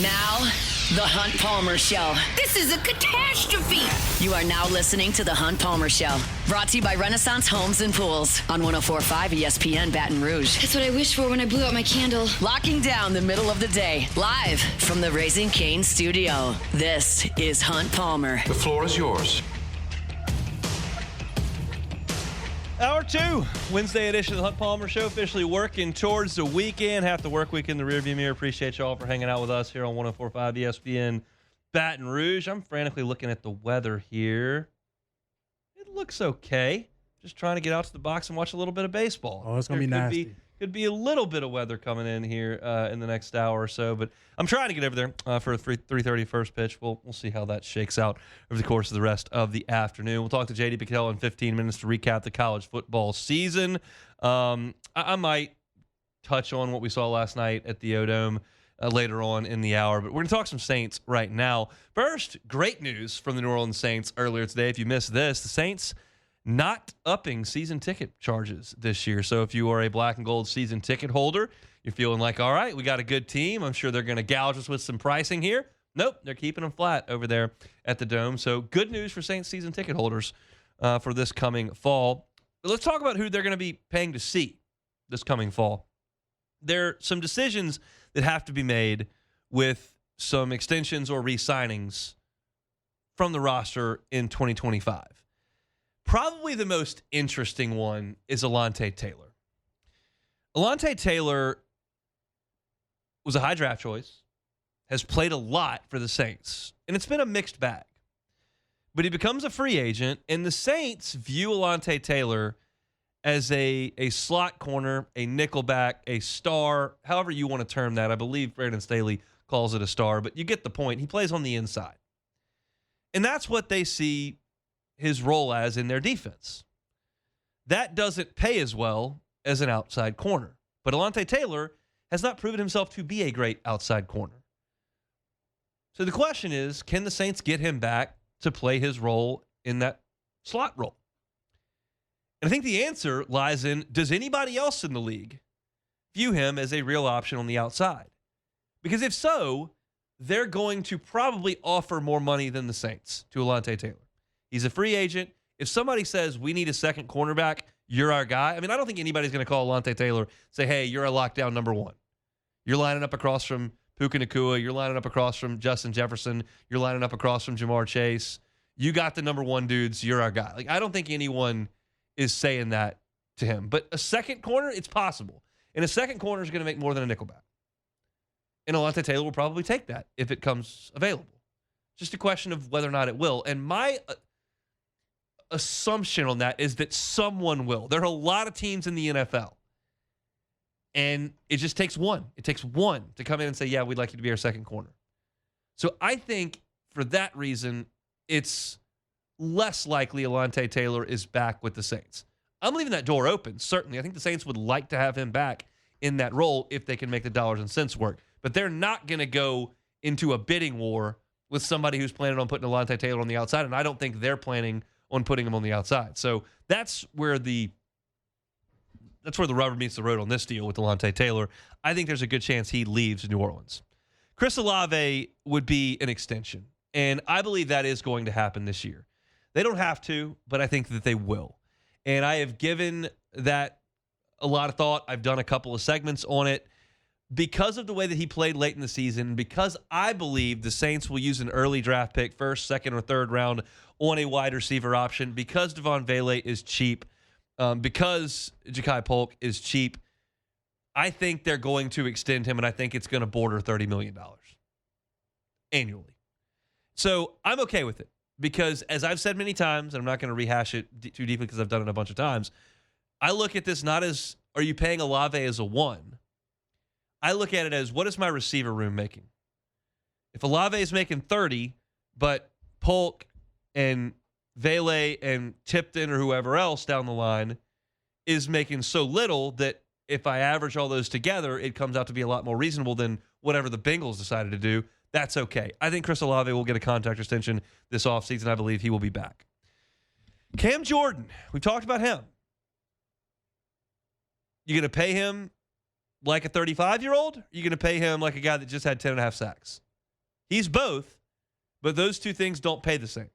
Now, The Hunt Palmer Show. This is a catastrophe. You are now listening to The Hunt Palmer Show. Brought to you by Renaissance Homes and Pools on 104.5 ESPN Baton Rouge. That's what I wished for when I blew out my candle. Locking down the middle of the day. Live from the Raising Cane studio. This is Hunt Palmer. The floor is yours. Hour 2, Wednesday edition of the Hunt Palmer Show, officially working towards the weekend. Half the work week in the rearview mirror. Appreciate you all for hanging out with us here on 104.5 ESPN Baton Rouge. I'm frantically looking at the weather here. It looks okay. Just trying to get out to the box and watch a little bit of baseball. Oh, it's going to be nasty. Could be a little bit of weather coming in here in the next hour or so, but I'm trying to get over there for a 3:30 first pitch. We'll see how that shakes out over the course of the rest of the afternoon. We'll talk to J.D. Pickell in 15 minutes to recap the college football season. I might touch on what we saw last night at the O-Dome later on in the hour, but we're going to talk some Saints right now. First, great news from the New Orleans Saints earlier today. If you missed this, the Saints not upping season ticket charges this year. So if you are a black and gold season ticket holder, you're feeling like, all right, we got a good team. I'm sure they're going to gouge us with some pricing here. Nope, they're keeping them flat over there at the Dome. So good news for Saints season ticket holders for this coming fall. But let's talk about who they're going to be paying to see this coming fall. There are some decisions that have to be made with some extensions or re-signings from the roster in 2025. Probably the most interesting one is Alontae Taylor. Alontae Taylor was a high draft choice, has played a lot for the Saints, and it's been a mixed bag. But he becomes a free agent, and the Saints view Alontae Taylor as a slot corner, a nickelback, a star, however you want to term that. I believe Brandon Staley calls it a star, but you get the point. He plays on the inside. And that's what they see his role as in their defense. That doesn't pay as well as an outside corner. But Alontae Taylor has not proven himself to be a great outside corner. So the question is, can the Saints get him back to play his role in that slot role? And I think the answer lies in, does anybody else in the league view him as a real option on the outside? Because if so, they're going to probably offer more money than the Saints to Alontae Taylor. He's a free agent. If somebody says, we need a second cornerback, you're our guy. I mean, I don't think anybody's going to call Alontae Taylor, say, hey, you're a lockdown number one. You're lining up across from Puka Nacua. You're lining up across from Justin Jefferson. You're lining up across from Jamar Chase. You got the number one dudes. You're our guy. Like, I don't think anyone is saying that to him. But a second corner, it's possible. And a second corner is going to make more than a nickelback. And Alontae Taylor will probably take that if it comes available. Just a question of whether or not it will. And my assumption on that is that someone will. There are a lot of teams in the NFL. And it just takes one. It takes one to come in and say, yeah, we'd like you to be our second corner. So I think for that reason, it's less likely Alontae Taylor is back with the Saints. I'm leaving that door open, certainly. I think the Saints would like to have him back in that role if they can make the dollars and cents work. But they're not going to go into a bidding war with somebody who's planning on putting Alontae Taylor on the outside, and I don't think they're planning on putting him on the outside. So that's where the rubber meets the road on this deal with Alontae Taylor. I think there's a good chance he leaves New Orleans. Chris Olave would be an extension, and I believe that is going to happen this year. They don't have to, but I think that they will. And I have given that a lot of thought. I've done a couple of segments on it. Because of the way that he played late in the season, because I believe the Saints will use an early draft pick, first, second, or third round, on a wide receiver option, because Devon Vele is cheap, because Ja'Kai Polk is cheap, I think they're going to extend him, and I think it's going to border $30 million annually. So I'm okay with it, because as I've said many times, and I'm not going to rehash it too deeply because I've done it a bunch of times, I look at this not as, are you paying Olave as a one? I look at it as, what is my receiver room making? If Olave is making 30, but Polk and Vele and Tipton or whoever else down the line is making so little that if I average all those together, it comes out to be a lot more reasonable than whatever the Bengals decided to do. That's okay. I think Chris Olave will get a contract extension this offseason. I believe he will be back. Cam Jordan, we talked about him. You going to pay him like a 35-year-old? Or are you going to pay him like a guy that just had 10.5 sacks? He's both, but those two things don't pay the same.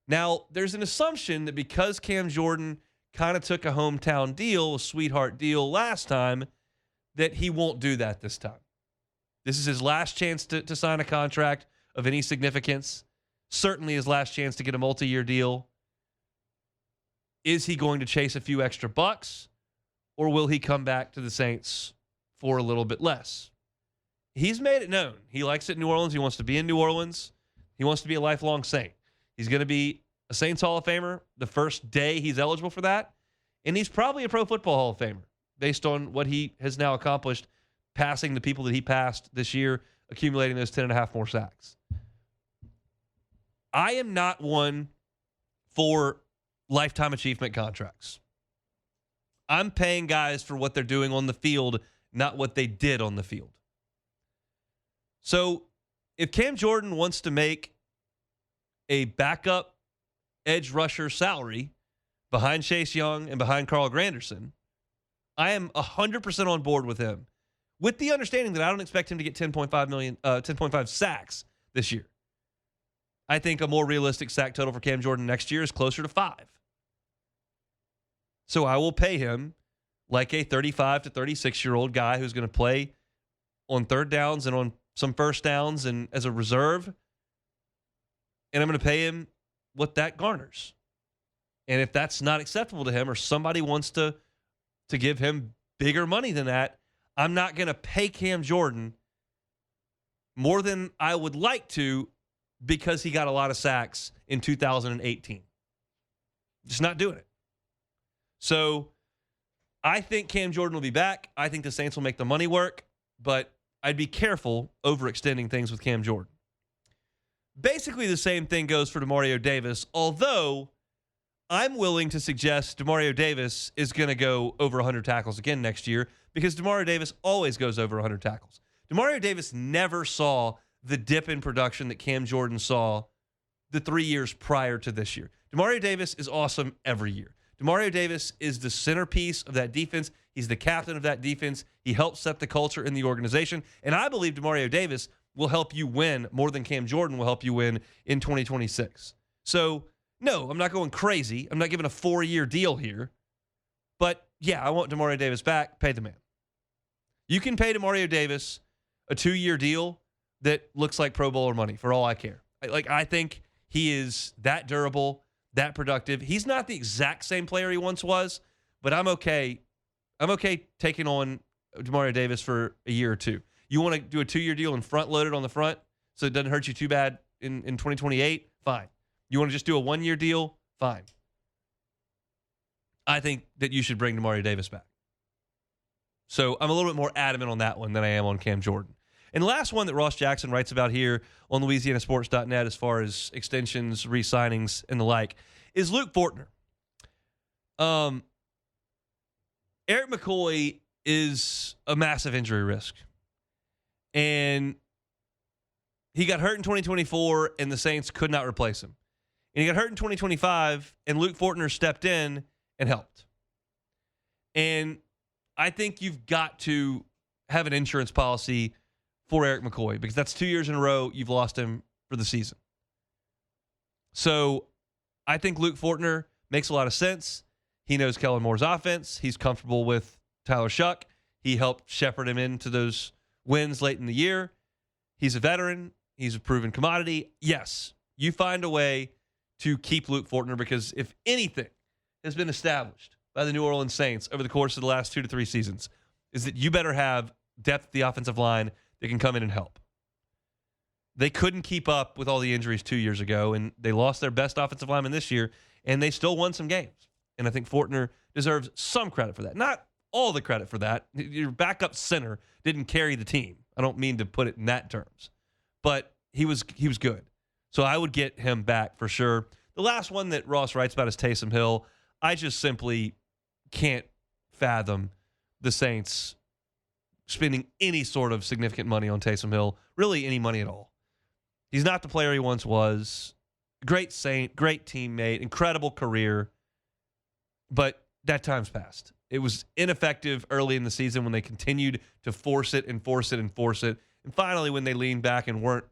Now, there's an assumption that because Cam Jordan kind of took a hometown deal, a sweetheart deal last time, that he won't do that this time. This is his last chance to sign a contract of any significance. Certainly his last chance to get a multi-year deal. Is he going to chase a few extra bucks, or will he come back to the Saints for a little bit less? He's made it known. He likes it in New Orleans. He wants to be in New Orleans. He wants to be a lifelong Saint. He's going to be a Saints Hall of Famer the first day he's eligible for that. And he's probably a Pro Football Hall of Famer based on what he has now accomplished, passing the people that he passed this year, accumulating those 10.5 more sacks. I am not one for lifetime achievement contracts. I'm paying guys for what they're doing on the field, not what they did on the field. So if Cam Jordan wants to make a backup edge rusher salary behind Chase Young and behind Carl Granderson, I am 100% on board with him, with the understanding that I don't expect him to get 10.5 sacks this year. I think a more realistic sack total for Cam Jordan next year is closer to 5. So I will pay him like a 35 to 36-year-old guy who's going to play on third downs and on some first downs and as a reserve. And I'm going to pay him what that garners. And if that's not acceptable to him, or somebody wants to give him bigger money than that, I'm not going to pay Cam Jordan more than I would like to because he got a lot of sacks in 2018. Just not doing it. So I think Cam Jordan will be back. I think the Saints will make the money work, but I'd be careful overextending things with Cam Jordan. Basically the same thing goes for Demario Davis, although I'm willing to suggest Demario Davis is going to go over 100 tackles again next year because Demario Davis always goes over 100 tackles. Demario Davis never saw the dip in production that Cam Jordan saw the 3 years prior to this year. Demario Davis is awesome every year. Demario Davis is the centerpiece of that defense. He's the captain of that defense. He helps set the culture in the organization. And I believe Demario Davis will help you win more than Cam Jordan will help you win in 2026. So, no, I'm not going crazy. I'm not giving a 4-year deal here. But, yeah, I want Demario Davis back. Pay the man. You can pay Demario Davis a 2-year deal that looks like Pro Bowler money for all I care. I think he is that durable, that productive. He's not the exact same player he once was, but I'm okay. I'm okay taking on Demario Davis for a year or two. You want to do a 2-year deal and front-load it on the front so it doesn't hurt you too bad in 2028? Fine. You want to just do a 1-year deal? Fine. I think that you should bring Demario Davis back. So I'm a little bit more adamant on that one than I am on Cam Jordan. And the last one that Ross Jackson writes about here on LouisianaSports.net as far as extensions, re-signings, and the like is Luke Fortner. Eric McCoy is a massive injury risk. And he got hurt in 2024, and the Saints could not replace him. And he got hurt in 2025, and Luke Fortner stepped in and helped. And I think you've got to have an insurance policy for Eric McCoy because that's 2 years in a row you've lost him for the season. So I think Luke Fortner makes a lot of sense. He knows Kellen Moore's offense. He's comfortable with Tyler Shuck. He helped shepherd him into those wins late in the year. He's a veteran. He's a proven commodity. Yes, you find a way to keep Luke Fortner because if anything has been established by the New Orleans Saints over the course of the last 2 to 3 seasons is that you better have depth at the offensive line that can come in and help. They couldn't keep up with all the injuries 2 years ago, and they lost their best offensive lineman this year, and they still won some games. And I think Fortner deserves some credit for that. Not all the credit for that. Your backup center didn't carry the team. I don't mean to put it in that terms. But he was good. So I would get him back for sure. The last one that Ross writes about is Taysom Hill. I just simply can't fathom the Saints spending any sort of significant money on Taysom Hill, really any money at all. He's not the player he once was. Great Saint, great teammate, incredible career, but that time's passed. It was ineffective early in the season when they continued to force it and force it and force it. And finally, when they leaned back and weren't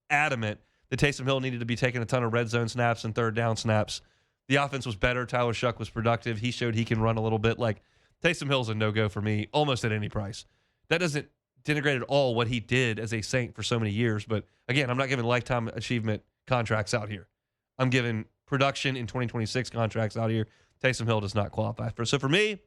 adamant that Taysom Hill needed to be taking a ton of red zone snaps and third down snaps, the offense was better. Tyler Shuck was productive. He showed he can run a little bit. Like, Taysom Hill's a no-go for me almost at any price. That doesn't denigrate at all what he did as a Saint for so many years. But, again, I'm not giving lifetime achievement contracts out here. I'm giving production in 2026 contracts out here. Taysom Hill does not qualify for. So, for me,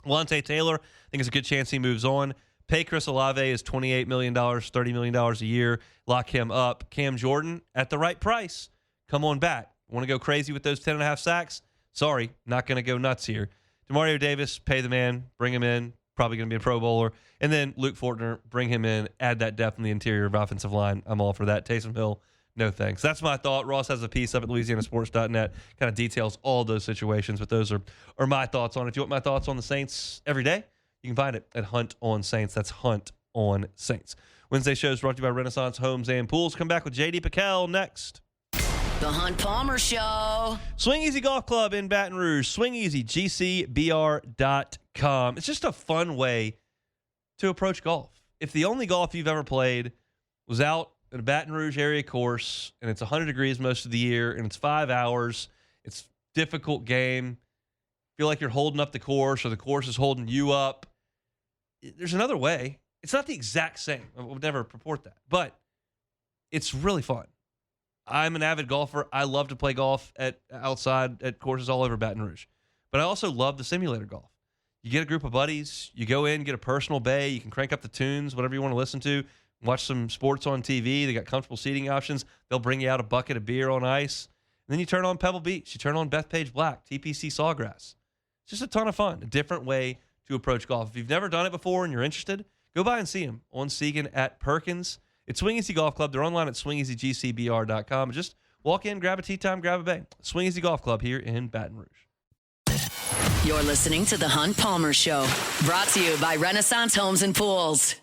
Lante Taylor, I think it's a good chance he moves on. Pay Chris Olave is $28 million, $30 million a year. Lock him up. Cam Jordan, at the right price, come on back. Want to go crazy with those 10.5 sacks? Sorry, not going to go nuts here. Demario Davis, pay the man, bring him in. Probably going to be a Pro Bowler. And then Luke Fortner, bring him in, add that depth in the interior of offensive line. I'm all for that. Taysom Hill, no thanks. That's my thought. Ross has a piece up at LouisianaSports.net, kind of details all those situations, but those are my thoughts on it. If you want my thoughts on the Saints every day, you can find it at Hunt on Saints. That's Hunt on Saints. Wednesday show is brought to you by Renaissance Homes and Pools. Come back with J.D. Pickell next. The Hunt Palmer Show. Swing Easy Golf Club in Baton Rouge. SwingEasyGCBR.com. It's just a fun way to approach golf. If the only golf you've ever played was out at a Baton Rouge area course and it's 100 degrees most of the year and it's 5 hours, it's a difficult game, feel like you're holding up the course or the course is holding you up, there's another way. It's not the exact same. I would never purport that. But it's really fun. I'm an avid golfer. I love to play golf outside at courses all over Baton Rouge. But I also love the simulator golf. You get a group of buddies, you go in, get a personal bay, you can crank up the tunes, whatever you want to listen to, watch some sports on TV. They got comfortable seating options. They'll bring you out a bucket of beer on ice. And then you turn on Pebble Beach. You turn on Bethpage Black, TPC Sawgrass. It's just a ton of fun, a different way to approach golf. If you've never done it before and you're interested, go by and see them on Segan at Perkins. It's Swing Easy Golf Club. They're online at swingeasygcbr.com. Just walk in, grab a tee time, grab a bag. Swing Easy Golf Club here in Baton Rouge. You're listening to The Hunt Palmer Show, brought to you by Renaissance Homes and Pools.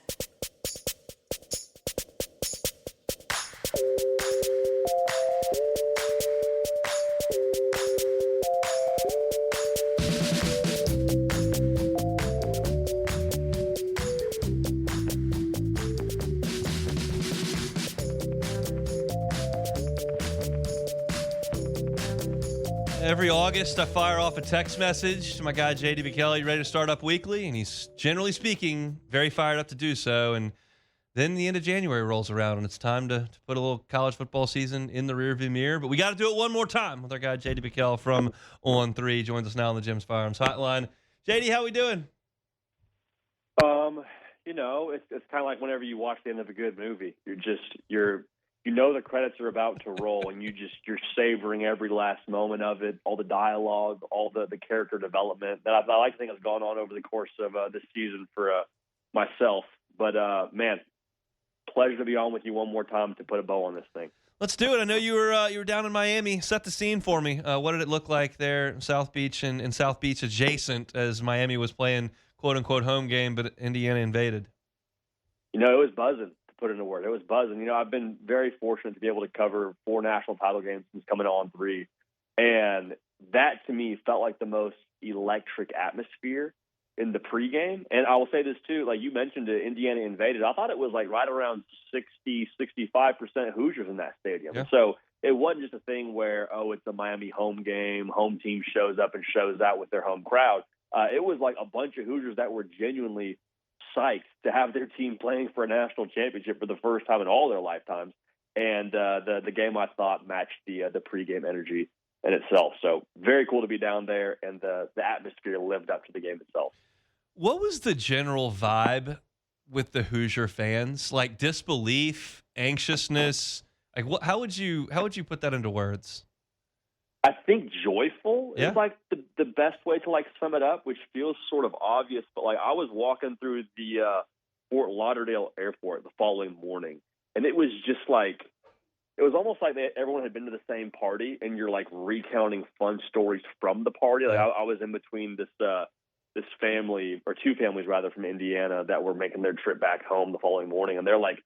Every August, I fire off a text message to my guy, J.D. Pickell. You ready to start up weekly? And he's, generally speaking, very fired up to do so. And then the end of January rolls around, and it's time to put a little college football season in the rearview mirror. But we got to do it one more time with our guy, J.D. Pickell from On 3. Joins us now on the Jim's Firearms Hotline. J.D., how we doing? It's kind of like whenever you watch the end of a good movie. The credits are about to roll, and you're savoring every last moment of it, all the dialogue, all the character development that I like to think has gone on over the course of this season for myself. But man, pleasure to be on with you one more time to put a bow on this thing. Let's do it. I know you were down in Miami. Set the scene for me. What did it look like there, South Beach and South Beach adjacent, as Miami was playing quote unquote home game, but Indiana invaded? It was buzzing. Put in a word. It was buzzing. I've been very fortunate to be able to cover 4 national title games since coming on 3. And that to me felt like the most electric atmosphere in the pregame. And I will say this too, like you mentioned it, Indiana invaded. I thought it was like right around 60-65% Hoosiers in that stadium. Yeah. So it wasn't just a thing where, it's a Miami home game, home team shows up and shows out with their home crowd. It was like a bunch of Hoosiers that were genuinely psyched to have their team playing for a national championship for the first time in all their lifetimes. And the game, I thought, matched the pregame energy in itself. So very cool to be down there, and the atmosphere lived up to the game itself. What was the general vibe with the Hoosier fans? Like disbelief, anxiousness? Like how would you put that into words? I think joyful Yeah. is like the best way to like sum it up, which feels sort of obvious. But like I was walking through the Fort Lauderdale airport the following morning, and it was just like, it was almost like everyone had been to the same party, and you're like recounting fun stories from the party. Like I was in between this family, or 2 families rather, from Indiana that were making their trip back home the following morning, and they're like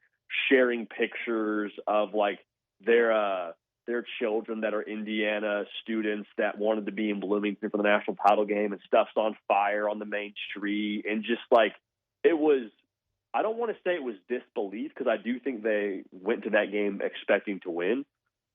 sharing pictures of like their their children that are Indiana students that wanted to be in Bloomington for the national title game, and stuff's on fire on the main street. And just like, it was, I don't want to say it was disbelief, because I do think they went to that game expecting to win,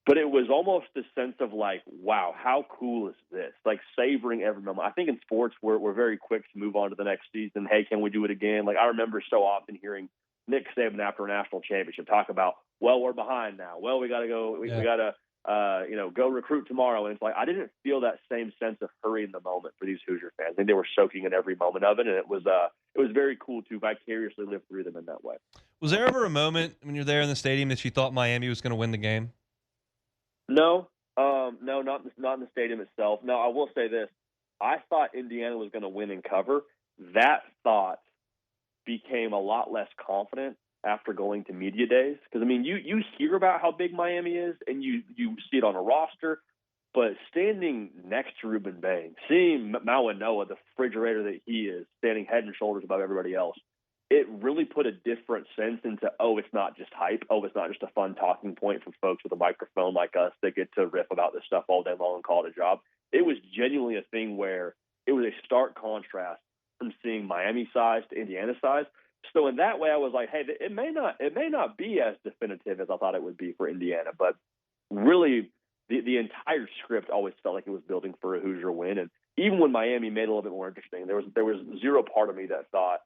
but it was almost a sense of like, wow, how cool is this? Like, savoring every moment. I think in sports, we're very quick to move on to the next season. Hey, can we do it again? Like, I remember so often hearing Nick Saban after a national championship talk about, well, we're behind now. Well, we got to go. We got to, go recruit tomorrow. And it's like, I didn't feel that same sense of hurry in the moment for these Hoosier fans. I think they were soaking in every moment of it, and it was very cool to vicariously live through them in that way. Was there ever a moment when you're there in the stadium that you thought Miami was going to win the game? No, not in the stadium itself. No, I will say this: I thought Indiana was going to win and cover. That thought became a lot less confident after going to media days, because I mean, you hear about how big Miami is, and you see it on a roster, but standing next to Ruben Bain, seeing Mawanoa, the refrigerator that he is, standing head and shoulders above everybody else, it really put a different sense into, it's not just hype. It's not just a fun talking point for folks with a microphone like us that get to riff about this stuff all day long and call it a job. It was genuinely a thing where it was a stark contrast from seeing Miami size to Indiana size. So in that way, I was like, hey, it may not be as definitive as I thought it would be for Indiana, but really the entire script always felt like it was building for a Hoosier win. And even when Miami made it a little bit more interesting, there was zero part of me that thought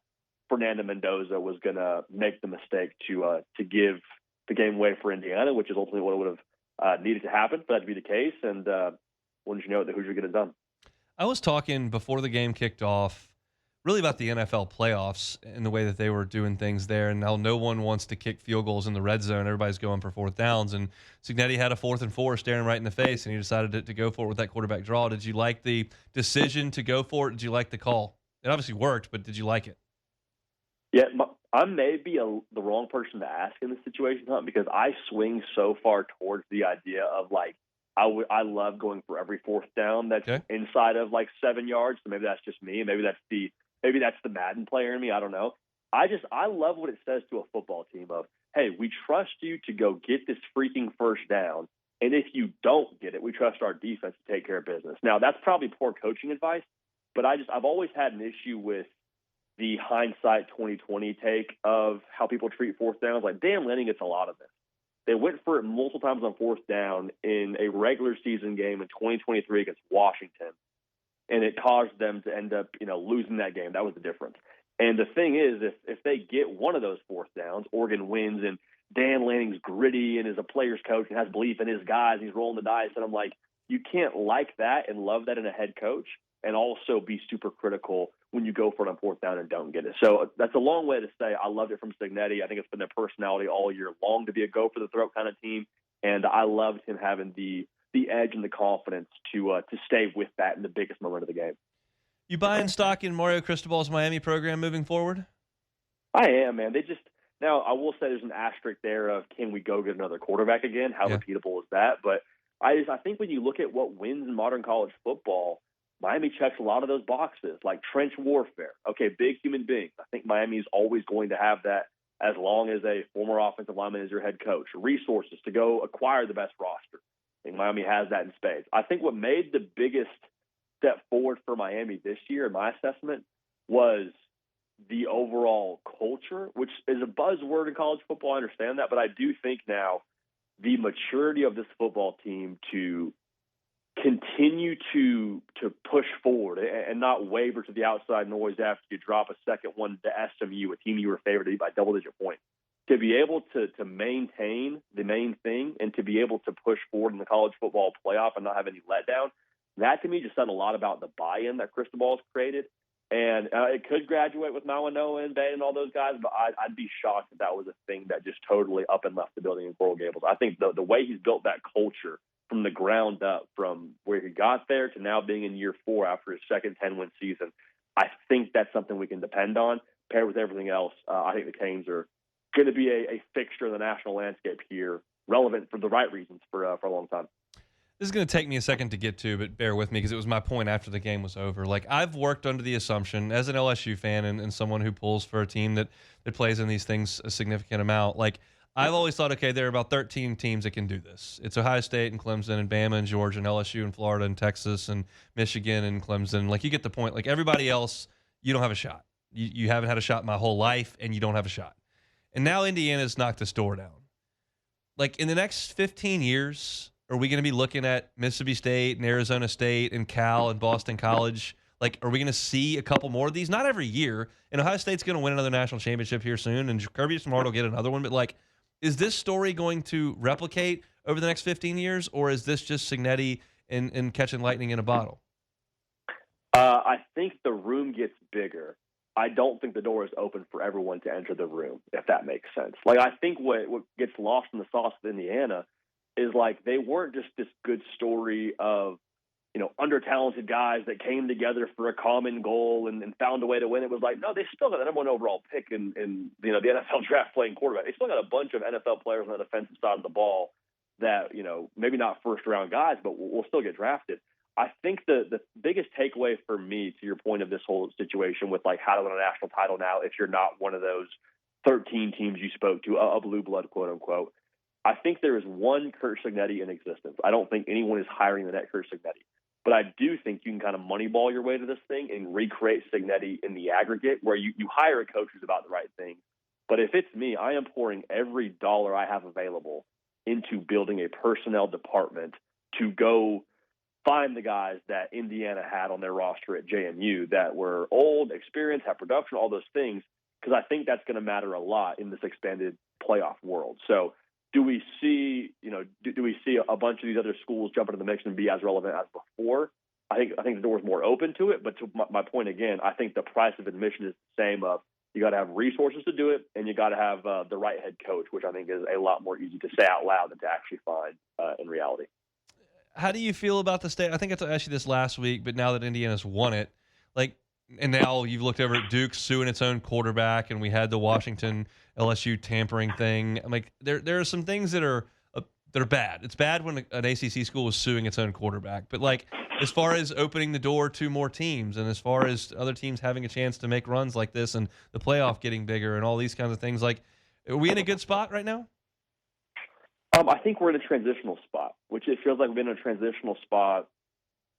Fernando Mendoza was going to make the mistake to give the game away for Indiana, which is ultimately what would have needed to happen for that to be the case. And wouldn't you know it, the Hoosier get it done. I was talking before the game kicked off really about the NFL playoffs and the way that they were doing things there, and how no one wants to kick field goals in the red zone. Everybody's going for fourth downs, and Cignetti had a 4th and 4 staring right in the face, and he decided to go for it with that quarterback draw. Did you like the decision to go for it? Did you like the call? It obviously worked, but did you like it? Yeah, I may be the wrong person to ask in this situation, Hunt, because I swing so far towards the idea of like, I love going for every fourth down that's inside of like 7 yards. So maybe that's just me. Maybe that's the Madden player in me. I don't know. I love what it says to a football team of, hey, we trust you to go get this freaking first down. And if you don't get it, we trust our defense to take care of business. Now, that's probably poor coaching advice, but I've always had an issue with the hindsight 2020 take of how people treat fourth downs. Like, Dan Lanning gets a lot of this. They went for it multiple times on fourth down in a regular season game in 2023 against Washington, and it caused them to end up, losing that game. That was the difference. And the thing is, if they get one of those fourth downs, Oregon wins, and Dan Lanning's gritty and is a player's coach and has belief in his guys, he's rolling the dice, and I'm like, you can't like that and love that in a head coach and also be super critical when you go for it on fourth down and don't get it. So that's a long way to say I loved it from Cignetti. I think it's been their personality all year long to be a go-for-the-throat kind of team, and I loved him having the edge and the confidence to stay with that in the biggest moment of the game. You buying stock in Mario Cristobal's Miami program moving forward? I am, man. Now, I will say there's an asterisk there of, can we go get another quarterback again? How repeatable is that? But I think when you look at what wins in modern college football, Miami checks a lot of those boxes, like trench warfare. Okay, big human beings. I think Miami is always going to have that as long as a former offensive lineman is your head coach. Resources to go acquire the best roster. I think Miami has that in spades. I think what made the biggest step forward for Miami this year, in my assessment, was the overall culture, which is a buzzword in college football. I understand that, but I do think now the maturity of this football team to continue to push forward and not waver to the outside noise after you drop a second one to SMU, a team you were favored to beat by double-digit points. To be able to maintain the main thing and to be able to push forward in the college football playoff and not have any letdown, that to me just said a lot about the buy-in that Cristobal's created. And it could graduate with Mawanoa and Bay and all those guys, but I'd be shocked if that was a thing that just totally up and left the building in Coral Gables. I think the way he's built that culture from the ground up, from where he got there to now being in year 4 after his second 10-win season, I think that's something we can depend on. Paired with everything else, I think the Canes are going to be a fixture in the national landscape here, relevant for the right reasons for a long time. This is going to take me a second to get to, but bear with me because it was my point after the game was over. Like, I've worked under the assumption as an LSU fan and someone who pulls for a team that plays in these things a significant amount. Like, I've always thought, okay, there are about 13 teams that can do this. It's Ohio State and Clemson and Bama and Georgia and LSU and Florida and Texas and Michigan and Clemson. Like, you get the point. Like, everybody else, you don't have a shot. You haven't had a shot my whole life, and you don't have a shot. And now Indiana's knocked this door down. Like, in the next 15 years, are we going to be looking at Mississippi State and Arizona State and Cal and Boston College? Like, are we going to see a couple more of these? Not every year. And Ohio State's going to win another national championship here soon, and Kirby Smart will get another one. But, like, is this story going to replicate over the next 15 years, or is this just Cignetti and catching lightning in a bottle? I think the room gets bigger. I don't think the door is open for everyone to enter the room, if that makes sense. Like, I think what gets lost in the sauce of Indiana is, like, they weren't just this good story of, under-talented guys that came together for a common goal and found a way to win. It was like, no, they still got the number one overall pick in the NFL draft playing quarterback. They still got a bunch of NFL players on the defensive side of the ball that, maybe not first-round guys, but will still get drafted. I think the biggest takeaway for me, to your point of this whole situation with, like, how to win a national title now if you're not one of those 13 teams you spoke to, a blue blood, quote unquote, I think there is one Curt Cignetti in existence. I don't think anyone is hiring the next Curt Cignetti. But I do think you can kind of moneyball your way to this thing and recreate Cignetti in the aggregate, where you hire a coach who's about the right thing. But if it's me, I am pouring every dollar I have available into building a personnel department to go find the guys that Indiana had on their roster at JMU that were old, experienced, had production, all those things, because I think that's going to matter a lot in this expanded playoff world. So do we see, do we see a bunch of these other schools jump into the mix and be as relevant as before? I think the door's more open to it. But to my point again, I think the price of admission is the same. Of you got to have resources to do it, and you got to have the right head coach, which I think is a lot more easy to say out loud than to actually find in reality. How do you feel about the state? I think I asked you this last week, but now that Indiana's won it, like, and now you've looked over at Duke suing its own quarterback, and we had the Washington LSU tampering thing. I'm like, there are some things that are bad. It's bad when an ACC school is suing its own quarterback, but, like, as far as opening the door to more teams, and as far as other teams having a chance to make runs like this, and the playoff getting bigger, and all these kinds of things, like, are we in a good spot right now? I think we're in a transitional spot, which it feels like we've been in a transitional spot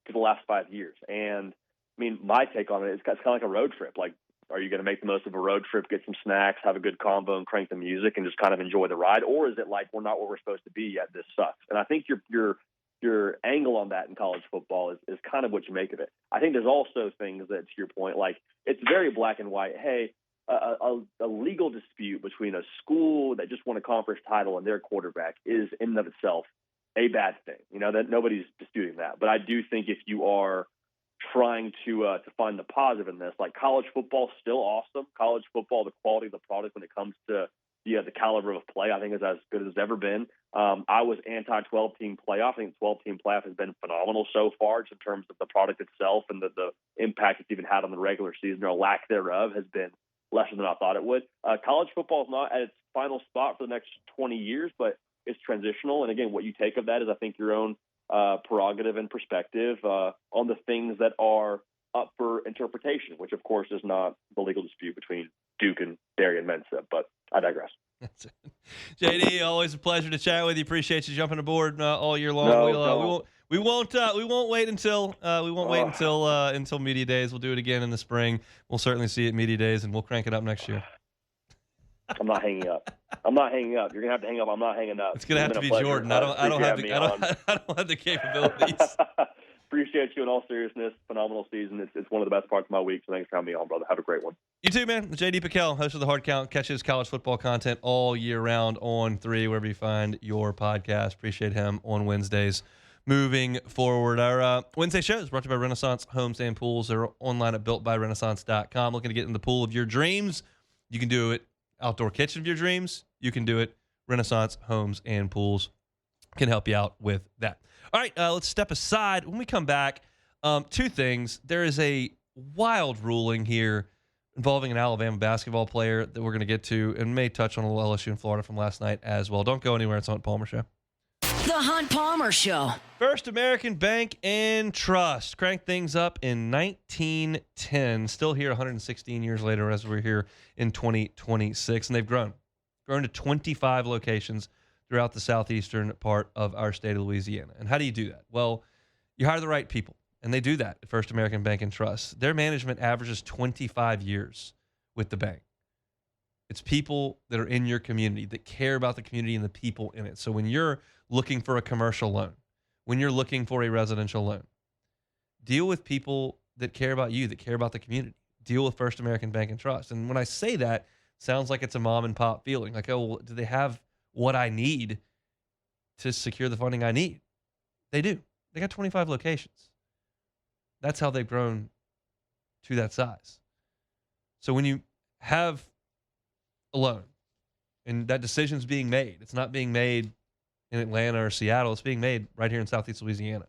for the last 5 years. And I mean, my take on it is it's kind of like a road trip. Like, are you going to make the most of a road trip, get some snacks, have a good combo, and crank the music and just kind of enjoy the ride? Or is it like, we're not where we're supposed to be yet, this sucks? And I think your angle on that in college football is kind of what you make of it. I think there's also things that, to your point, like, it's very black and white. Hey, a legal dispute between a school that just won a conference title and their quarterback is in and of itself a bad thing. That nobody's disputing that. But I do think if you are trying to find the positive in this, like, college football is still awesome. College football, the quality of the product when it comes to the caliber of play, I think is as good as it's ever been. I was anti-12-team playoff. I think 12-team playoff has been phenomenal so far, just in terms of the product itself and the impact it's even had on the regular season, or lack thereof, has been lesser than I thought it would. College football is not at its final spot for the next 20 years, but it's transitional. And again, what you take of that is, I think, your own prerogative and perspective on the things that are up for interpretation, which of course is not the legal dispute between Duke and Darian Mensa, but I digress. That's it. JD, always a pleasure to chat with you. Appreciate you jumping aboard all year long. We won't wait until media days. We'll do it again in the spring. We'll certainly see it media days, and we'll crank it up next year. I'm not hanging up. You're gonna have to hang up. I'm not hanging up. It's gonna have to be Jordan. I don't have the capabilities. Appreciate you in all seriousness. Phenomenal season. It's one of the best parts of my week. So thanks for having me on, brother. Have a great one. You too, man. JD Pickell, host of the Hard Count, catches college football content all year round on 3, wherever you find your podcast. Appreciate him on Wednesdays. Moving forward, our Wednesday show is brought to you by Renaissance Homes and Pools. They're online at builtbyrenaissance.com. Looking to get in the pool of your dreams? You can do it. Outdoor kitchen of your dreams? You can do it. Renaissance Homes and Pools can help you out with that. All right, let's step aside. When we come back, 2 things. There is a wild ruling here involving an Alabama basketball player that we're going to get to, and may touch on a little LSU and Florida from last night as well. Don't go anywhere. It's on Palmer Show. The Hunt Palmer Show. First American Bank and Trust cranked things up in 1910. Still here 116 years later as we're here in 2026, and they've grown. grown to 25 locations throughout the southeastern part of our state of Louisiana. And how do you do that? Well, you hire the right people, and they do that at First American Bank and Trust. Their management averages 25 years with the bank. It's people that are in your community, that care about the community and the people in it. So when you're looking for a commercial loan, when you're looking for a residential loan, deal with people that care about you, that care about the community. Deal with First American Bank and Trust. And when I say that, it sounds like it's a mom and pop feeling. Like, oh, well, do they have what I need to secure the funding I need? They do. They got 25 locations. That's how they've grown to that size. So when you have a loan and that decision's being made, it's not being made in Atlanta or Seattle, it's being made right here in Southeast Louisiana.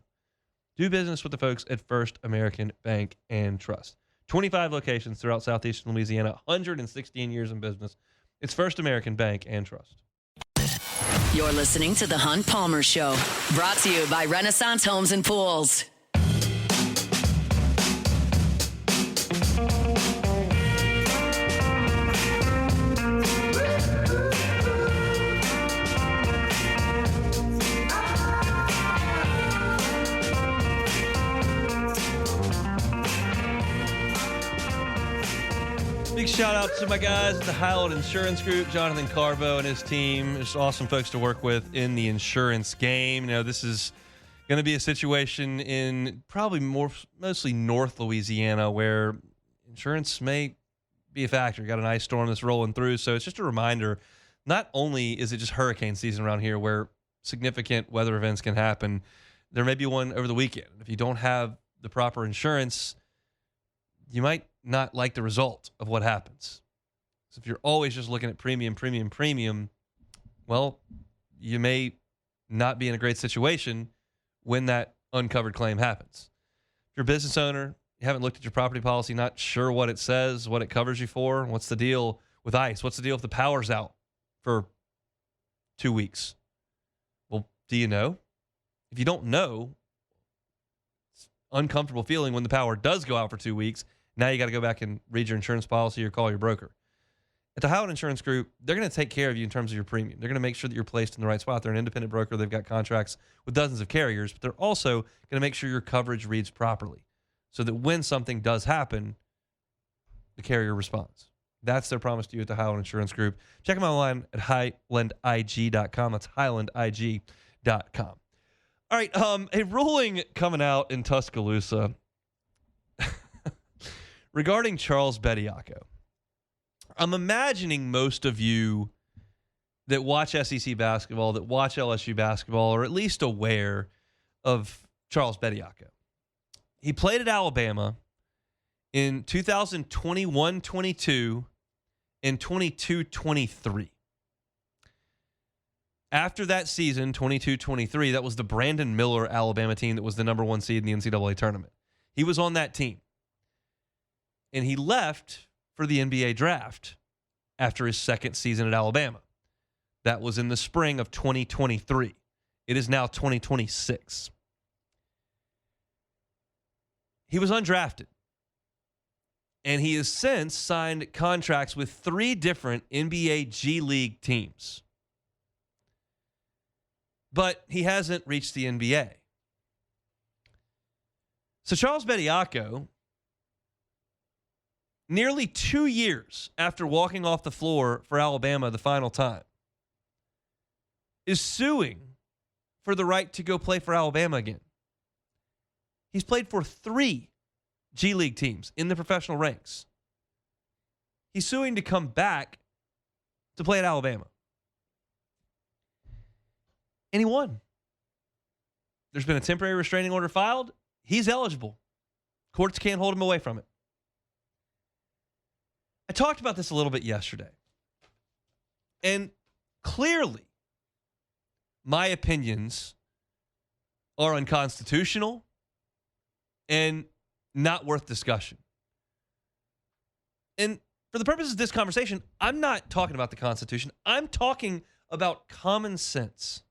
Do business with the folks at First American Bank and Trust. 25 locations throughout southeastern Louisiana, 116 years in business. It's First American Bank and Trust. You're listening to The Hunt Palmer Show, brought to you by Renaissance Homes and Pools. Big shout out to my guys at the Highland Insurance Group, Jonathan Carbo and his team. Just awesome folks to work with in the insurance game. You know, this is going to be a situation in probably mostly North Louisiana where insurance may be a factor. You got an ice storm that's rolling through. So it's just a reminder, not only is it just hurricane season around here where significant weather events can happen, there may be one over the weekend. If you don't have the proper insurance, you might not like the result of what happens. So if you're always just looking at premium, well, you may not be in a great situation when that uncovered claim happens. If you're a business owner, you haven't looked at your property policy, not sure what it says, what it covers you for, what's the deal with ice? What's the deal if the power's out for 2 weeks? Well, do you know? If you don't know, it's an uncomfortable feeling when the power does go out for 2 weeks. Now you got to go back and read your insurance policy or call your broker. At the Highland Insurance Group, they're going to take care of you in terms of your premium. They're going to make sure that you're placed in the right spot. They're an independent broker. They've got contracts with dozens of carriers, but they're also going to make sure your coverage reads properly so that when something does happen, the carrier responds. That's their promise to you at the Highland Insurance Group. Check them out online at highlandig.com. That's highlandig.com. All right, a ruling coming out in Tuscaloosa regarding Charles Bediako. I'm imagining most of you that watch SEC basketball, that watch LSU basketball, are at least aware of Charles Bediako. He played at Alabama in 2021-22 and 22-23. After that season, 22-23, that was the Brandon Miller Alabama team that was the number one seed in the NCAA tournament. He was on that team. And he left for the NBA draft after his second season at Alabama. That was in the spring of 2023. It is now 2026. He was undrafted. And he has since signed contracts with 3 different NBA G League teams. But he hasn't reached the NBA. So Charles Bediako, nearly 2 years after walking off the floor for Alabama the final time, is suing for the right to go play for Alabama again. He's played for 3 G League teams in the professional ranks. He's suing to come back to play at Alabama. And he won. There's been a temporary restraining order filed. He's eligible. Courts can't hold him away from it. I talked about this a little bit yesterday. And clearly, my opinions are unconstitutional and not worth discussion. And for the purposes of this conversation, I'm not talking about the Constitution. I'm talking about common sense.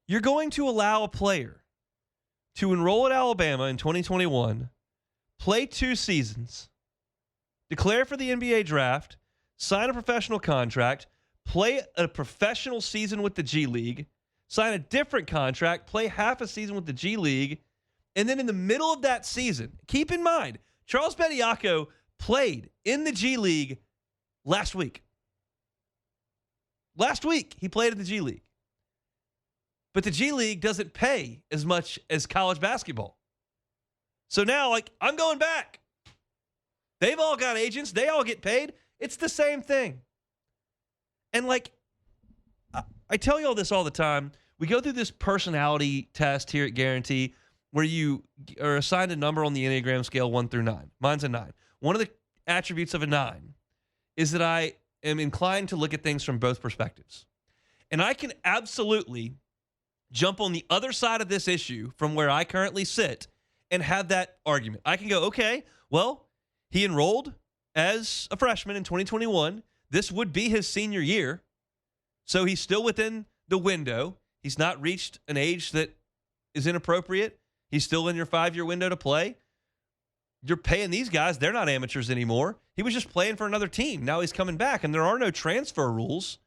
You're going to allow a player to enroll at Alabama in 2021, play 2 seasons, declare for the NBA draft, sign a professional contract, play a professional season with the G League, sign a different contract, play half a season with the G League, and then in the middle of that season, keep in mind, Charles Bediako played in the G League last week. Last week, he played in the G League. But the G League doesn't pay as much as college basketball. So now, I'm going back. They've all got agents. They all get paid. It's the same thing. And, I tell you all this all the time. We go through this personality test here at Guarantee where you are assigned a number on the Enneagram scale 1 through 9. Mine's a 9. One of the attributes of a 9 is that I am inclined to look at things from both perspectives. And I can absolutely jump on the other side of this issue from where I currently sit and have that argument. I can go, okay, well, he enrolled as a freshman in 2021. This would be his senior year. So he's still within the window. He's not reached an age that is inappropriate. He's still in your 5-year window to play. You're paying these guys. They're not amateurs anymore. He was just playing for another team. Now he's coming back, and there are no transfer rules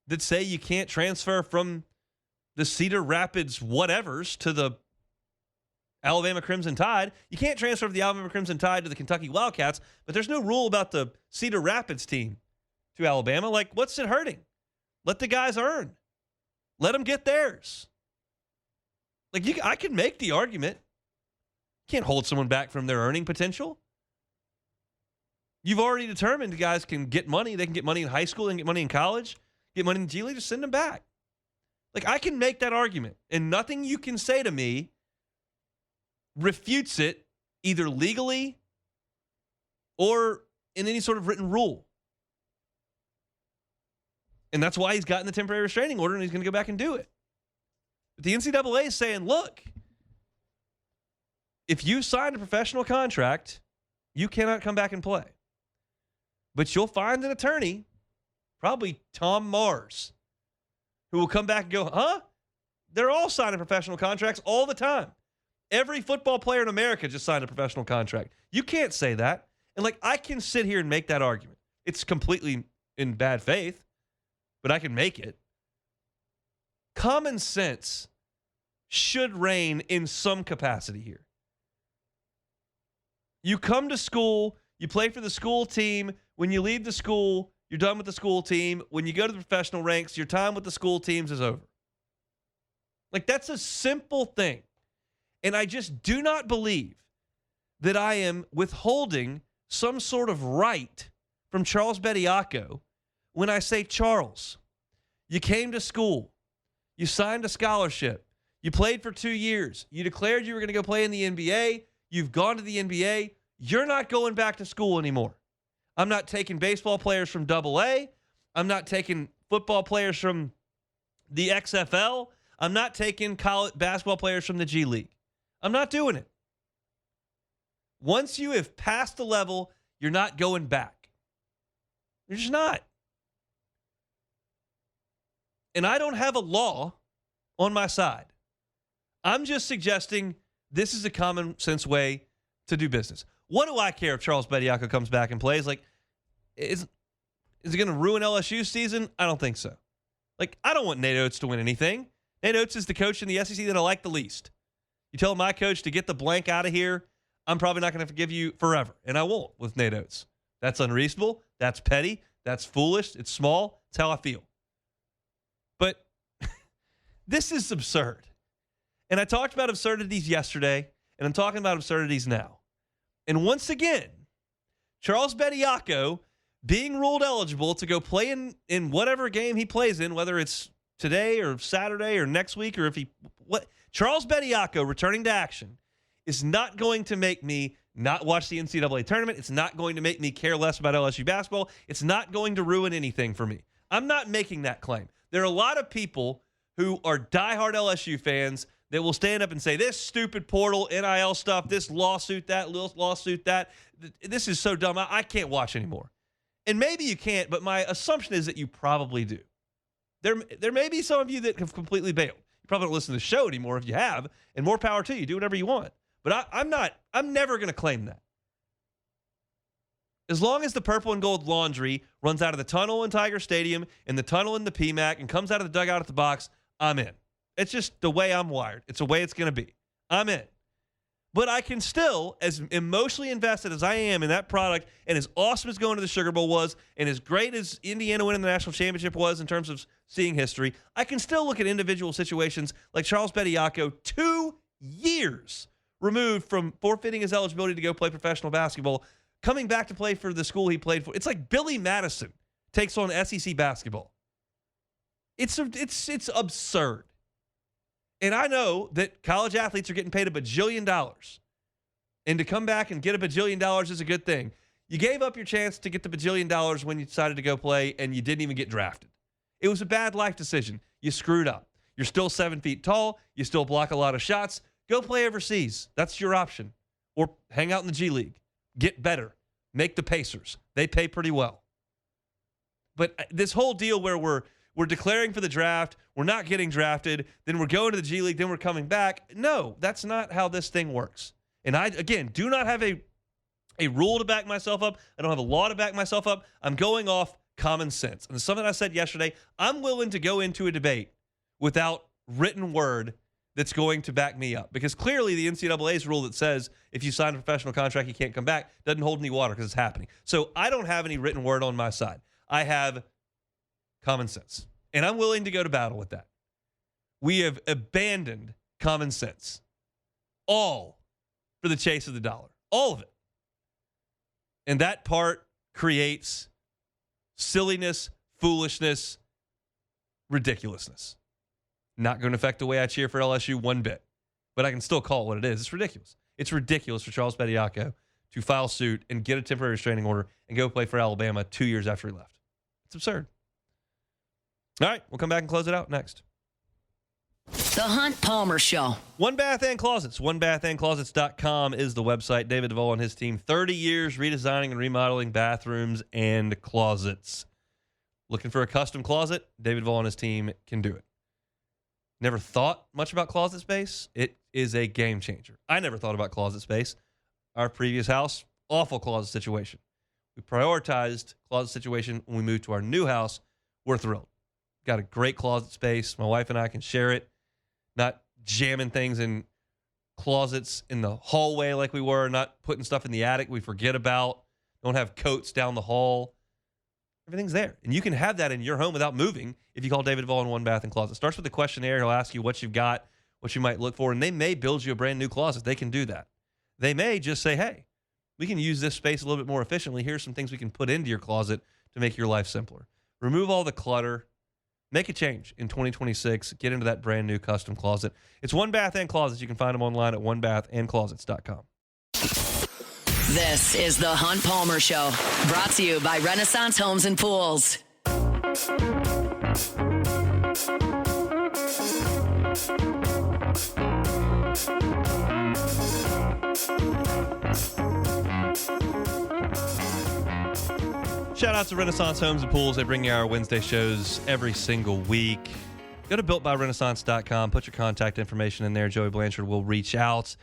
that say you can't transfer from the Cedar Rapids whatevers to the Alabama Crimson Tide. You can't transfer from the Alabama Crimson Tide to the Kentucky Wildcats, but there's no rule about the Cedar Rapids team to Alabama. What's it hurting? Let the guys earn. Let them get theirs. I can make the argument. You can't hold someone back from their earning potential. You've already determined the guys can get money. They can get money in high school, they can get money in college, get money in the G League, just send them back. I can make that argument, and nothing you can say to me refutes it either legally or in any sort of written rule. And that's why he's gotten the temporary restraining order, and he's going to go back and do it. But the NCAA is saying, look, if you signed a professional contract, you cannot come back and play. But you'll find an attorney, probably Tom Mars, who will come back and go, huh? They're all signing professional contracts all the time. Every football player in America just signed a professional contract. You can't say that. And I can sit here and make that argument. It's completely in bad faith, but I can make it. Common sense should reign in some capacity here. You come to school, you play for the school team. When you leave the school, you're done with the school team. When you go to the professional ranks, your time with the school teams is over. That's a simple thing. And I just do not believe that I am withholding some sort of right from Charles Bediako when I say, Charles, you came to school, you signed a scholarship, you played for 2 years, you declared you were going to go play in the NBA, you've gone to the NBA, you're not going back to school anymore. I'm not taking baseball players from AA. I'm not taking football players from the XFL. I'm not taking college basketball players from the G League. I'm not doing it. Once you have passed the level, you're not going back. You're just not. And I don't have a law on my side. I'm just suggesting this is a common sense way to do business. What do I care if Charles Bediako comes back and plays? Is it going to ruin LSU's season? I don't think so. I don't want Nate Oates to win anything. Nate Oates is the coach in the SEC that I like the least. You tell my coach to get the blank out of here, I'm probably not going to forgive you forever. And I won't with Nate Oates. That's unreasonable. That's petty. That's foolish. It's small. It's how I feel. But this is absurd. And I talked about absurdities yesterday, and I'm talking about absurdities now. And once again, Charles Bediako being ruled eligible to go play in whatever game he plays in, whether it's today or Saturday or next week, or Charles Bediako returning to action is not going to make me not watch the NCAA tournament. It's not going to make me care less about LSU basketball. It's not going to ruin anything for me. I'm not making that claim. There are a lot of people who are diehard LSU fans that will stand up and say, this stupid portal, NIL stuff, this lawsuit, that lawsuit, that. This is so dumb. I can't watch anymore. And maybe you can't, but my assumption is that you probably do. There may be some of you that have completely bailed. You probably don't listen to the show anymore if you have, and more power to you. Do whatever you want. But I'm never going to claim that. As long as the purple and gold laundry runs out of the tunnel in Tiger Stadium and the tunnel in the PMAC and comes out of the dugout at the box, I'm in. It's just the way I'm wired. It's the way it's going to be. I'm in. But I can still, as emotionally invested as I am in that product, and as awesome as going to the Sugar Bowl was, and as great as Indiana winning the national championship was in terms of seeing history, I can still look at individual situations like Charles Bediako, 2 years removed from forfeiting his eligibility to go play professional basketball, coming back to play for the school he played for. It's like Billy Madison takes on SEC basketball. It's absurd. And I know that college athletes are getting paid $1 bajillion. And to come back and get $1 bajillion is a good thing. You gave up your chance to get the $1 bajillion when you decided to go play, and you didn't even get drafted. It was a bad life decision. You screwed up. You're still 7 feet tall. You still block a lot of shots. Go play overseas. That's your option. Or hang out in the G League. Get better. Make the Pacers. They pay pretty well. But this whole deal where we're declaring for the draft, we're not getting drafted, then we're going to the G League, then we're coming back. No, that's not how this thing works. And I, again, do not have a rule to back myself up. I don't have a law to back myself up. I'm going off common sense. And something I said yesterday, I'm willing to go into a debate without written word that's going to back me up. Because clearly the NCAA's rule that says if you sign a professional contract, you can't come back, doesn't hold any water because it's happening. So I don't have any written word on my side. I have common sense. And I'm willing to go to battle with that. We have abandoned common sense. All for the chase of the dollar. All of it. And that part creates silliness, foolishness, ridiculousness. Not going to affect the way I cheer for LSU one bit. But I can still call it what it is. It's ridiculous. It's ridiculous for Charles Bediako to file suit and get a temporary restraining order and go play for Alabama 2 years after he left. It's absurd. All right, we'll come back and close it out next. The Hunt Palmer Show. One Bath and Closets. OneBathAndClosets.com is the website. David Duvall and his team, 30 years redesigning and remodeling bathrooms and closets. Looking for a custom closet? David Duvall and his team can do it. Never thought much about closet space? It is a game changer. I never thought about closet space. Our previous house, awful closet situation. We prioritized closet situation when we moved to our new house. We're thrilled. Got a great closet space. My wife and I can share it. Not jamming things in closets in the hallway like we were. Not putting stuff in the attic we forget about. Don't have coats down the hall. Everything's there. And you can have that in your home without moving if you call David Duvall in One Bath and Closet. It starts with a questionnaire. He'll ask you what you've got, what you might look for, and they may build you a brand new closet. They can do that. They may just say, hey, we can use this space a little bit more efficiently. Here's some things we can put into your closet to make your life simpler. Remove all the clutter. Make a change in 2026. Get into that brand new custom closet. It's One Bath and Closets. You can find them online at onebathandclosets.com. This is the Hunt Palmer Show, brought to you by Renaissance Homes and Pools. Shout out to Renaissance Homes and Pools. They bring you our Wednesday shows every single week. Go to builtbyrenaissance.com. Put your contact information in there. Joey Blanchard will reach out.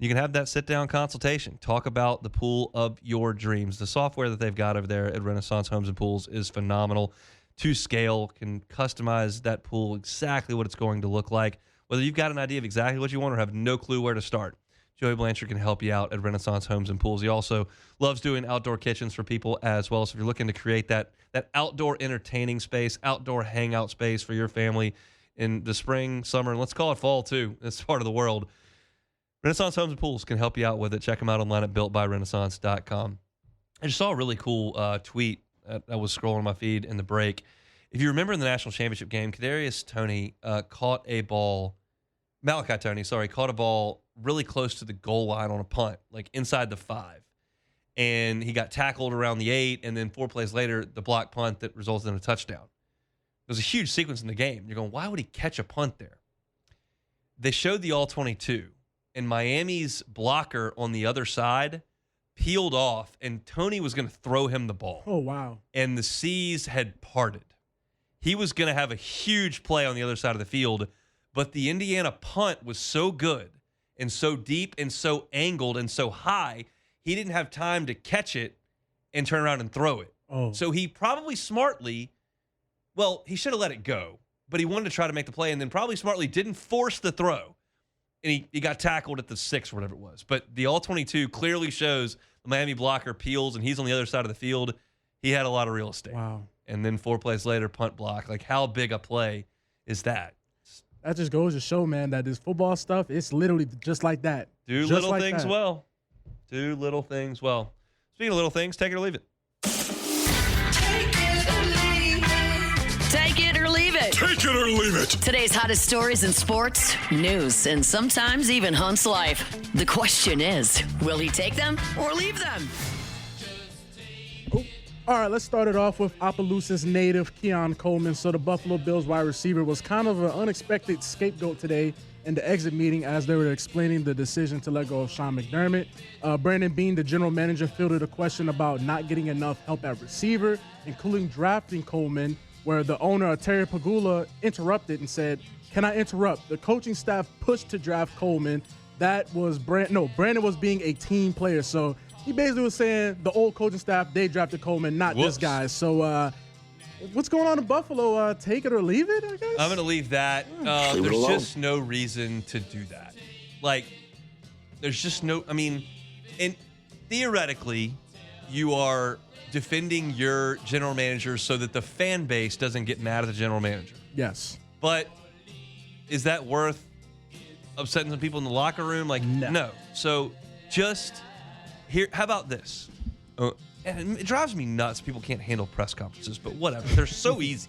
You can have that sit-down consultation. Talk about the pool of your dreams. The software that they've got over there at Renaissance Homes and Pools is phenomenal. To scale, can customize that pool exactly what it's going to look like. Whether you've got an idea of exactly what you want or have no clue where to start, Joey Blanchard can help you out at Renaissance Homes and Pools. He also loves doing outdoor kitchens for people as well. So if you're looking to create that outdoor entertaining space, outdoor hangout space for your family in the spring, summer, and let's call it fall too, this part of the world, Renaissance Homes and Pools can help you out with it. Check them out online at builtbyrenaissance.com. I just saw a really cool tweet. I was scrolling my feed in the break. If you remember in the national championship game, Kadarius Toney caught a ball. Malachi Toney, caught a ball really close to the goal line on a punt, like inside the 5. And he got tackled around the 8, and then 4 plays later, the block punt that resulted in a touchdown. It was a huge sequence in the game. You're going, why would he catch a punt there? They showed the All-22, and Miami's blocker on the other side peeled off, and Toney was going to throw him the ball. Oh, wow. And the seas had parted. He was going to have a huge play on the other side of the field, but the Indiana punt was so good and so deep and so angled and so high, he didn't have time to catch it and turn around and throw it. Oh. So he probably smartly, well, he should have let it go, but he wanted to try to make the play and then probably smartly didn't force the throw. And he got tackled at the 6 or whatever it was. But the all-22 clearly shows the Miami blocker peels, and he's on the other side of the field. He had a lot of real estate. Wow. And then 4 plays later, punt block. Like, how big a play is that? That just goes to show, man, that this football stuff, it's literally just like that. Do just little like things that. well. Do little things well. Speaking of little things, take it or leave it. Take it or leave it. Take it or leave it. Today's hottest stories in sports, news, and sometimes even Hunt's life. The question is, will he take them or leave them? All right, let's start it off with Opelousas native Keon Coleman. So the Buffalo Bills wide receiver was kind of an unexpected scapegoat today in the exit meeting as they were explaining the decision to let go of Sean McDermott. Brandon Beane, the general manager, fielded a question about not getting enough help at receiver, including drafting Coleman, where the owner, Terry Pagula, interrupted and said, "Can I interrupt? The coaching staff pushed to draft Coleman. That was Brandon was being a team player." So he basically was saying the old coaching staff, they drafted Coleman, not this guy. So what's going on in Buffalo? Take it or leave it, I guess? I'm going to leave that. There's just no reason to do that. Like, there's just no, I mean, and theoretically, you are defending your general manager so that the fan base doesn't get mad at the general manager. Yes. But is that worth upsetting some people in the locker room? Like, no. So just here, how about this? And it drives me nuts. People can't handle press conferences, but whatever. They're so easy.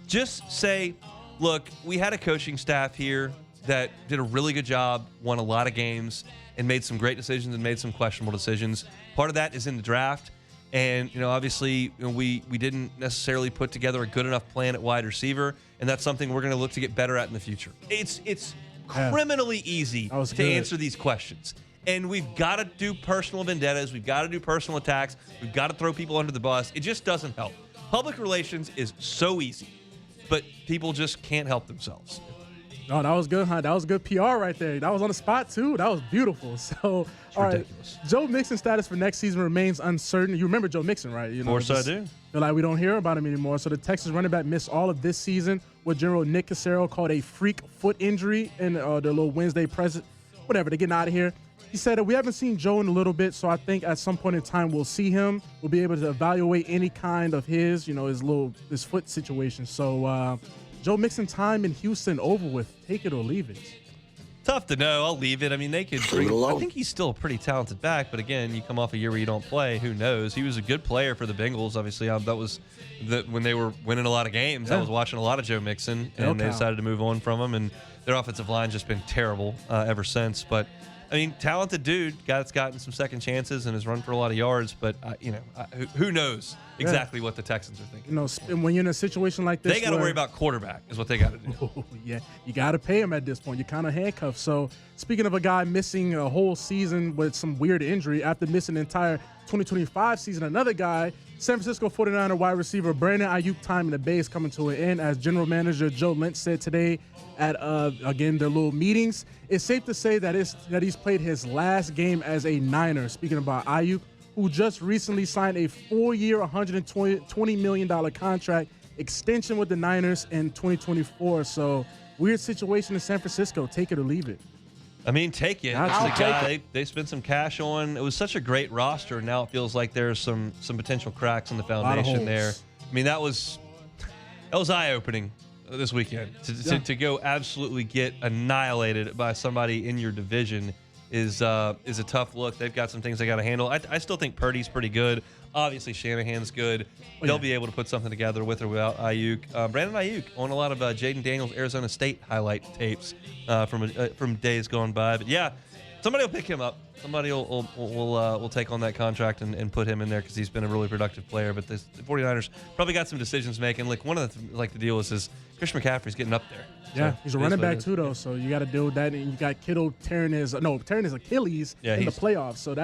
Just say, look, we had a coaching staff here that did a really good job, won a lot of games, and made some great decisions and made some questionable decisions. Part of that is in the draft. And, obviously, we didn't necessarily put together a good enough plan at wide receiver, and that's something we're going to look to get better at in the future. It's criminally easy to answer these questions. And we've got to do personal vendettas. We've got to do personal attacks. We've got to throw people under the bus. It just doesn't help. Public relations is so easy, but people just can't help themselves. No, that was good, huh? That was good PR right there. That was on the spot, too. That was beautiful. So, it's ridiculous. Right. Joe Mixon's status for next season remains uncertain. You remember Joe Mixon, right? Of course I do. Feel like we don't hear about him anymore. So the Texas running back missed all of this season, what General Nick Cassero called a freak foot injury in their little Wednesday present. Whatever, they're getting out of here. He said that we haven't seen Joe in a little bit, so I think at some point in time we'll see him. We'll be able to evaluate any kind of his foot situation. So Joe Mixon time in Houston over with. Take it or leave it. Tough to know. I'll leave it. I mean, they could bring. I think he's still a pretty talented back, but again, you come off a year where you don't play. Who knows? He was a good player for the Bengals. Obviously, that was when they were winning a lot of games. I was watching a lot of Joe Mixon, and they decided to move on from him. And their offensive line's just been terrible ever since. But I mean, talented dude, guy that's gotten some second chances and has run for a lot of yards. But who knows exactly what the Texans are thinking? When you're in a situation like this, they got to worry about quarterback. Is what they got to do. Oh, yeah, you got to pay him at this point. You're kind of handcuffed. So, speaking of a guy missing a whole season with some weird injury after missing the entire 2025 season, another guy, San Francisco 49er wide receiver Brandon Ayuk time in the Bay is coming to an end, as general manager Joe Lynch said today at again their little meetings. It's safe to say that he's played his last game as a Niner. Speaking about Ayuk, who just recently signed a 4-year, $120 million contract extension with the Niners in 2024. So weird situation in San Francisco. Take it or leave it. I mean, take it. That's the guy they spent some cash on. It was such a great roster. Now it feels like there's some potential cracks in the foundation there. I mean, that was eye-opening this weekend. To go absolutely get annihilated by somebody in your division is a tough look. They've got some things they got to handle. I still think Purdy's pretty good. Obviously, Shanahan's good. They'll be able to put something together with or without Ayuk. Brandon Ayuk on a lot of Jaden Daniels Arizona State highlight tapes from days gone by. But yeah, somebody will pick him up. Somebody will take on that contract and put him in there because he's been a really productive player. But the 49ers probably got some decisions making. Like one of the deal is Christian McCaffrey's getting up there. Yeah, he's a running back too, though. So you got to deal with that. And you got Kittle tearing his Achilles in the playoffs. So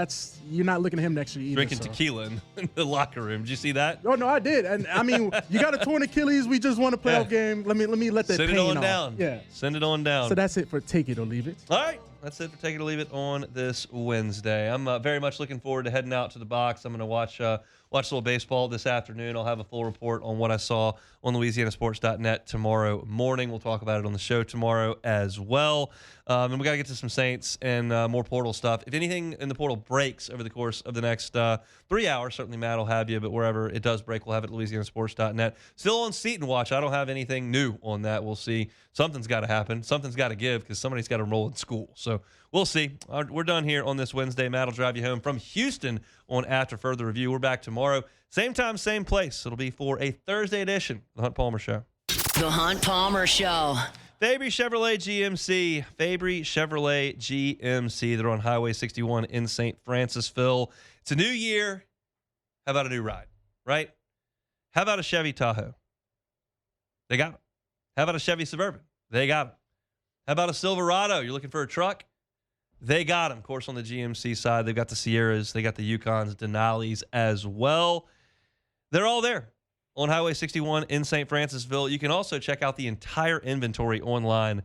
you're not looking at him next year either. Drinking tequila in the locker room. Did you see that? Oh no, I did. And I mean, you got a torn Achilles. We just won a playoff game. Let me let that send pain it on off. down. Yeah, send it on down. So that's it for Take It or Leave It. All right. That's it for Take It or Leave It on this Wednesday. I'm very much looking forward to heading out to the box. I'm going to watch watch a little baseball this afternoon. I'll have a full report on what I saw on LouisianaSports.net tomorrow morning. We'll talk about it on the show tomorrow as well. And we got to get to some Saints and more portal stuff. If anything in the portal breaks over the course of the next 3 hours, certainly Matt will have you, but wherever it does break, we'll have it at LouisianaSports.net. Still on Seton Watch. I don't have anything new on that. We'll see. Something's got to happen. Something's got to give because somebody's got to enroll in school. So we'll see. We're done here on this Wednesday. Matt will drive you home from Houston on After Further Review. We're back tomorrow. Same time, same place. It'll be for a Thursday edition of The Hunt Palmer Show. The Hunt Palmer Show. Fabry Chevrolet GMC. Fabry Chevrolet GMC. They're on Highway 61 in St. Francisville. It's a new year. How about a new ride, right? How about a Chevy Tahoe? They got it. How about a Chevy Suburban? They got it. How about a Silverado? You're looking for a truck? They got them. Of course, on the GMC side, they've got the Sierras. They got the Yukons, Denali's as well. They're all there on Highway 61 in St. Francisville. You can also check out the entire inventory online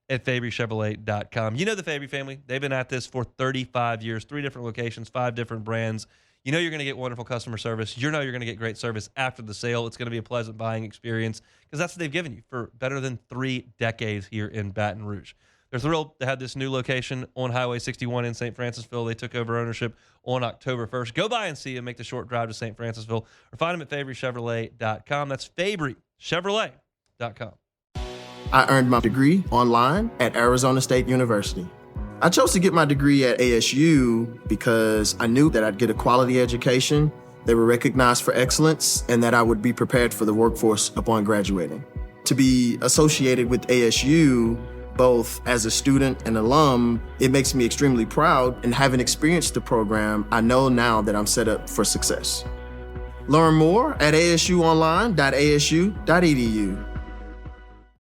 at FabryChevrolet.com. You know the Fabry family. They've been at this for 35 years, 3 different locations, 5 different brands. You know you're going to get wonderful customer service. You know you're going to get great service after the sale. It's going to be a pleasant buying experience because that's what they've given you for better than 3 decades here in Baton Rouge. They're thrilled to have this new location on Highway 61 in St. Francisville. They took over ownership on October 1st. Go by and see them. Make the short drive to St. Francisville or find them at FabryChevrolet.com. That's FabryChevrolet.com. I earned my degree online at Arizona State University. I chose to get my degree at ASU because I knew that I'd get a quality education, they were recognized for excellence, and that I would be prepared for the workforce upon graduating. To be associated with ASU, both as a student and alum, it makes me extremely proud, and having experienced the program, I know now that I'm set up for success. Learn more at asuonline.asu.edu.